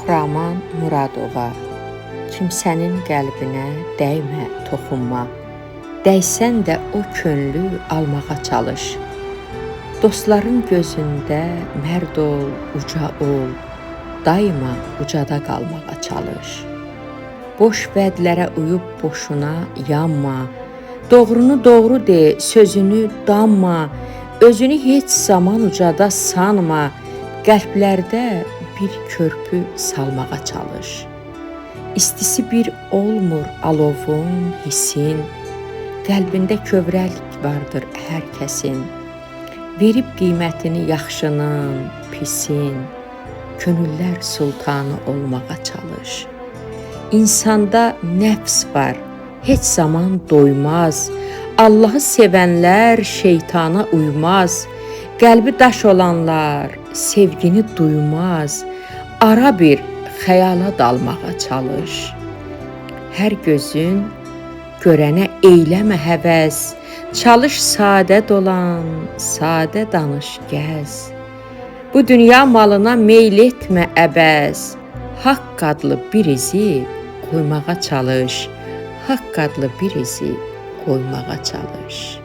Şahraman Muradova. Kimsənin qəlbinə dəymə, toxunma. Dəysən də o könlü almağa çalış. Dostların gözündə mərd ol, uca ol. Daima ucada qalmağa çalış. Boş vədlərə uyub boşuna yanma. Doğrunu doğru de, sözünü danma. Özünü heç zaman ucada sanma. Qəlblərdə bir körpü salmağa çalış. İstisi bir olmur alovun, hissin. Qəlbində kövrəllik vardır hər kəsin. Verib qiymətini yaxşının, pisin. Könüllər sultanı olmağa çalış. İnsanda nəfs var, heç zaman doymaz. Allahı sevənlər şeytana uymaz. Qəlbi daş olanlar sevgini duymaz. Ara bir xəyala dalmağa çalış. Hər gözün görənə eyləmə həvəs. Çalış sadə dolan, sadə danış gəz. Bu dünya malına meyl etmə əbəs. Haqq adlı bir izi qoymağa çalış. Haqq adlı bir izi qoymağa çalış.